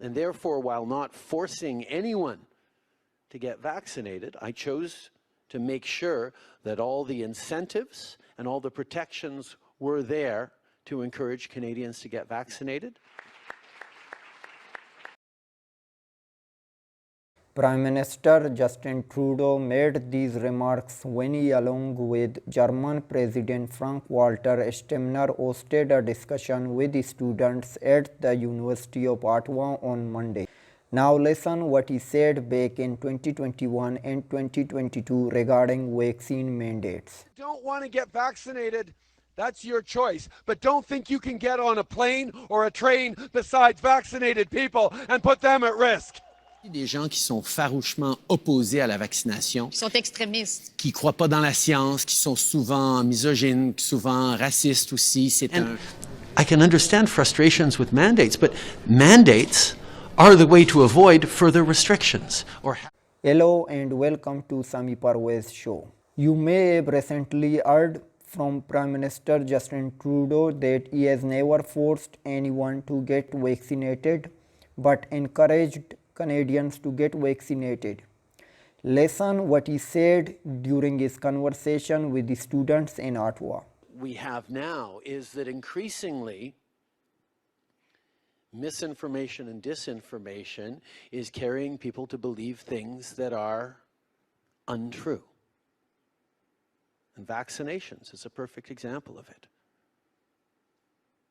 And therefore, while not forcing anyone to get vaccinated, I chose to make sure that all the incentives and all the protections were there to encourage Canadians to get vaccinated. Prime Minister Justin Trudeau made these remarks when he, along with German President Frank-Walter Steinmeier, hosted a discussion with students at the University of Ottawa on Monday. Now listen what he said back in 2021 and 2022 regarding vaccine mandates. Don't want to get vaccinated, that's your choice. But don't think you can get on a plane or a train besides vaccinated people and put them at risk. Des gens qui sont farouchement opposés à la vaccination. Qui sont extrémistes. Qui ne croient pas dans la science, qui sont souvent misogynes, souvent racistes aussi. I can understand frustrations with mandates, but mandates are the way to avoid further restrictions. Hello and welcome to Sami Parvez show. You may have recently heard from Prime Minister Justin Trudeau that he has never forced anyone to get vaccinated, but encouraged Canadians to get vaccinated. Listen what he said during his conversation with the students in Ottawa. We have now is that increasingly misinformation and disinformation is carrying people to believe things that are untrue. And vaccinations is a perfect example of it.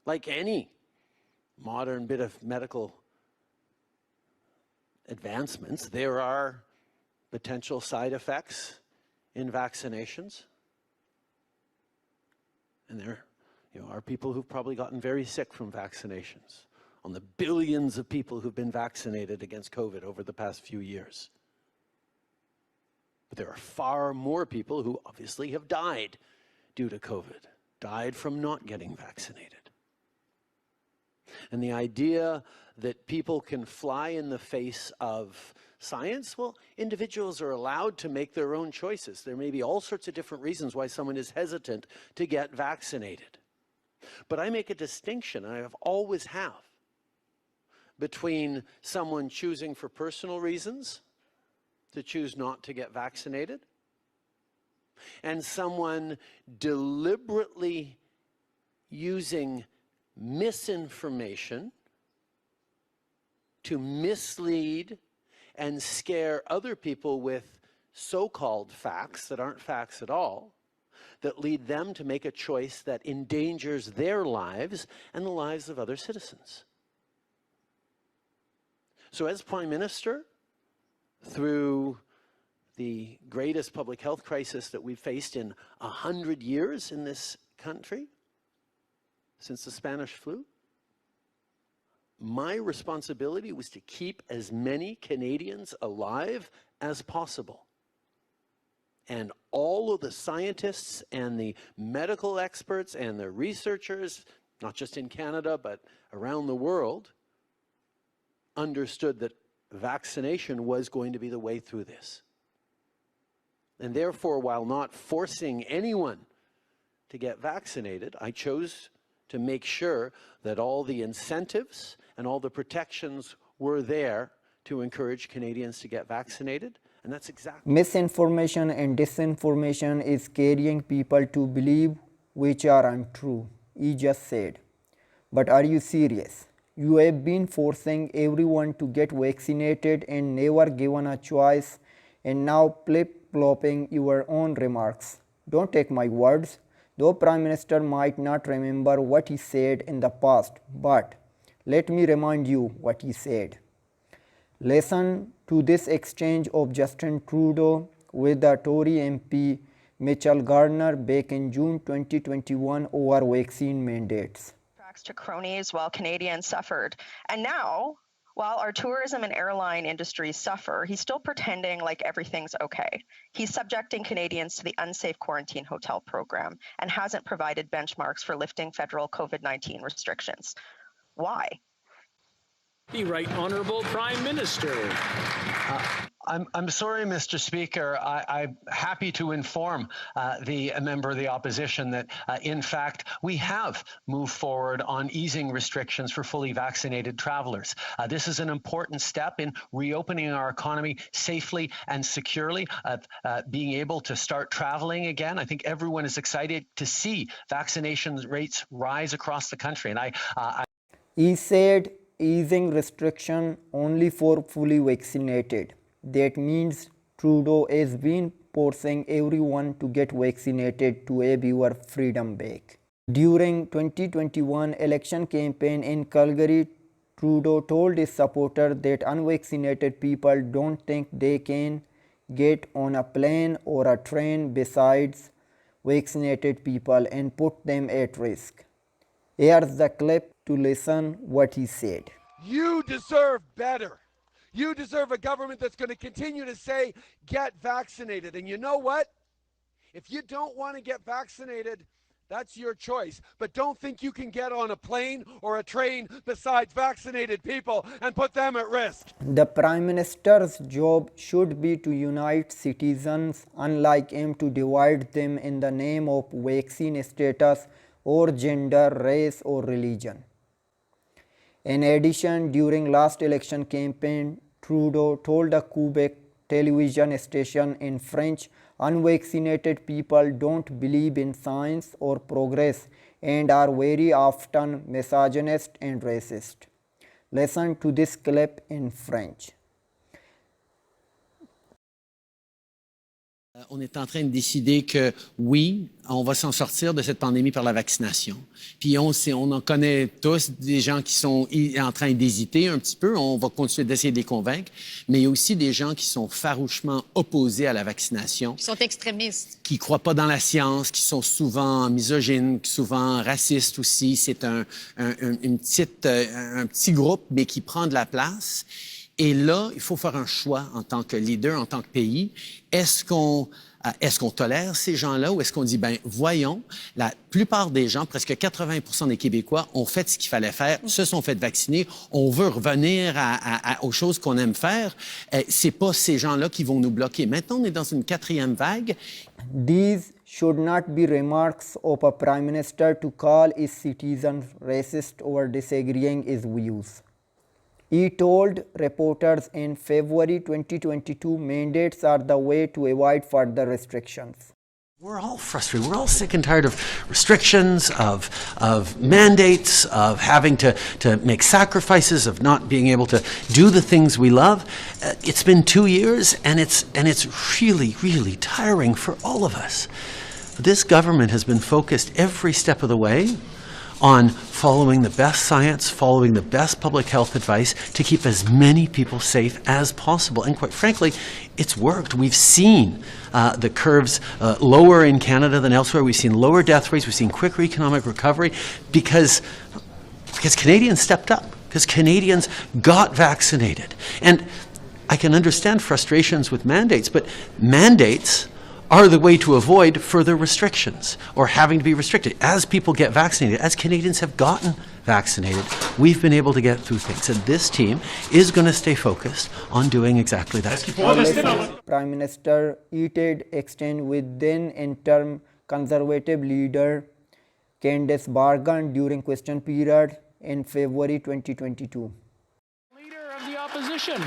Like any modern bit of medical advancements, there are potential side effects in vaccinations. And there are people who've probably gotten very sick from vaccinations, on the billions of people who've been vaccinated against COVID over the past few years. But there are far more people who obviously have died due to COVID, died from not getting vaccinated. And the idea that people can fly in the face of science, well, individuals are allowed to make their own choices. There may be all sorts of different reasons why someone is hesitant to get vaccinated. But I make a distinction, and I have always have, between someone choosing for personal reasons to choose not to get vaccinated and someone deliberately using misinformation to mislead and scare other people with so-called facts that aren't facts at all, that lead them to make a choice that endangers their lives and the lives of other citizens. So as Prime Minister, through the greatest public health crisis that we've faced in 100 years in this country, since the Spanish flu, my responsibility was to keep as many Canadians alive as possible. And all of the scientists and the medical experts and the researchers, not just in Canada, but around the world, understood that vaccination was going to be the way through this. And therefore, while not forcing anyone to get vaccinated, I chose to make sure that all the incentives and all the protections were there to encourage Canadians to get vaccinated. And that's exactly. Misinformation and disinformation is carrying people to believe which are untrue, he just said. But are you serious? You have been forcing everyone to get vaccinated and never given a choice, and now flip-flopping your own remarks. Don't take my words. Though Prime Minister might not remember what he said in the past, but let me remind you what he said. Listen to this exchange of Justin Trudeau with the Tory MP Mitchell Gardner back in June 2021 over vaccine mandates. To cronies while Canadians suffered. And now, while our tourism and airline industries suffer, he's still pretending like everything's okay. He's subjecting Canadians to the unsafe quarantine hotel program and hasn't provided benchmarks for lifting federal COVID-19 restrictions. Why? The Right Honourable Prime Minister. I'm sorry, Mr. Speaker. I'm happy to inform the member of the opposition that, in fact, we have moved forward on easing restrictions for fully vaccinated travelers. This is an important step in reopening our economy safely and securely, being able to start traveling again. I think everyone is excited to see vaccination rates rise across the country. And He said easing restriction only for fully vaccinated. That means Trudeau has been forcing everyone to get vaccinated to have your freedom back. During 2021 election campaign in Calgary, Trudeau told his supporters that unvaccinated people don't think they can get on a plane or a train besides vaccinated people and put them at risk. Here's the clip to listen what he said. You deserve better. You deserve a government that's going to continue to say, get vaccinated. And you know what? If you don't want to get vaccinated, that's your choice. But don't think you can get on a plane or a train besides vaccinated people and put them at risk. The Prime Minister's job should be to unite citizens, unlike him to divide them in the name of vaccine status or gender, race or religion. In addition, during last election campaign, Trudeau told a Quebec television station in French, unvaccinated people don't believe in science or progress and are very often misogynist and racist. Listen to this clip in French. On est en train de décider que oui, on va s'en sortir de cette pandémie par la vaccination. Puis on en connaît tous des gens qui sont en train d'hésiter un petit peu. On va continuer d'essayer de les convaincre. Mais il y a aussi des gens qui sont farouchement opposés à la vaccination. Qui sont extrémistes. Qui ne croient pas dans la science, qui sont souvent misogynes, souvent racistes aussi. C'est un petit groupe, mais qui prend de la place. Et là, il faut faire un choix en tant que leader, en tant que pays. Est-ce qu'on tolère ces gens-là ou est-ce qu'on dit, ben voyons, la plupart des gens, presque 80% des Québécois ont fait ce qu'il fallait faire, se sont fait vacciner, on veut revenir aux choses qu'on aime faire. C'est pas ces gens-là qui vont nous bloquer. Maintenant, on est dans une 4e vague. These should not be remarks of a Prime Minister to call his citizens racist or disagreeing his views. He told reporters in February 2022 mandates are the way to avoid further restrictions. We're all frustrated. We're all sick and tired of restrictions, of mandates, of having to make sacrifices, of not being able to do the things we love. It's been 2 years, and it's really, really tiring for all of us. This government has been focused every step of the way on following the best science, following the best public health advice to keep as many people safe as possible. And quite frankly, it's worked. We've seen the curves lower in Canada than elsewhere. We've seen lower death rates. We've seen quicker economic recovery because Canadians stepped up, because Canadians got vaccinated. And I can understand frustrations with mandates, but mandates are the way to avoid further restrictions or having to be restricted. As people get vaccinated, as Canadians have gotten vaccinated, we've been able to get through things. And this team is going to stay focused on doing exactly that. Prime Minister heated exchange with then interim Conservative leader Candice Bergen during question period in February 2022. Leader of the opposition.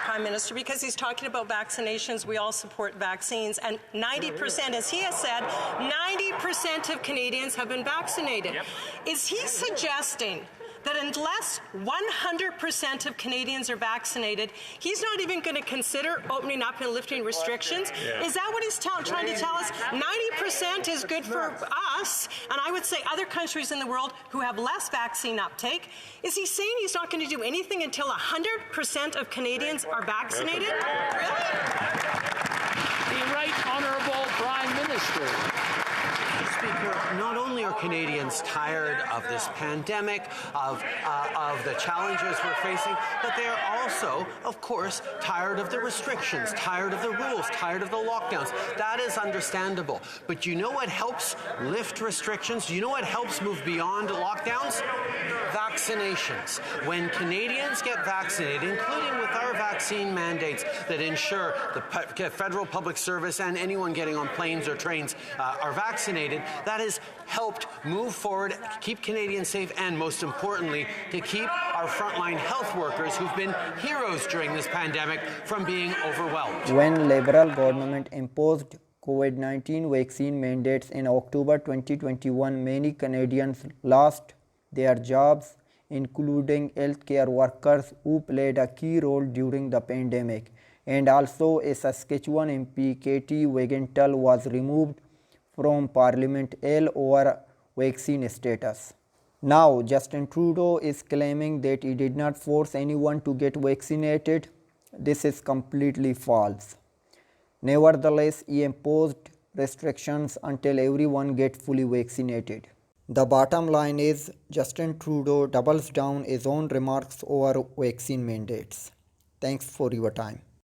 Prime Minister, because he's talking about vaccinations. We all support vaccines, and 90%, as he has said, 90% of Canadians have been vaccinated. Yep. Is he suggesting that unless 100% of Canadians are vaccinated, he's not even going to consider opening up and lifting restrictions? Yeah. Is that what he's trying to tell us? 90% is good for us, and I would say other countries in the world who have less vaccine uptake. Is he saying he's not going to do anything until 100% of Canadians are vaccinated? Really? The Right Honourable Prime Minister. Speaker, not only are Canadians tired of this pandemic, of the challenges we're facing, but they are also, of course, tired of the restrictions, tired of the rules, tired of the lockdowns. That is understandable. But you know what helps lift restrictions? Do you know what helps move beyond lockdowns? Vaccinations. When Canadians get vaccinated, including with our vaccine mandates that ensure the federal public service and anyone getting on planes or trains are vaccinated, that has helped move forward, keep Canadians safe, and most importantly, to keep our frontline health workers who've been heroes during this pandemic from being overwhelmed. When Liberal government imposed COVID-19 vaccine mandates in October 2021, many Canadians lost their jobs, including healthcare workers who played a key role during the pandemic. And also a Saskatchewan MP, Katie Wagenthal, was removed from Parliament L over vaccine status. Now, Justin Trudeau is claiming that he did not force anyone to get vaccinated. This is completely false. Nevertheless, he imposed restrictions until everyone gets fully vaccinated. The bottom line is Justin Trudeau doubles down his own remarks over vaccine mandates. Thanks for your time.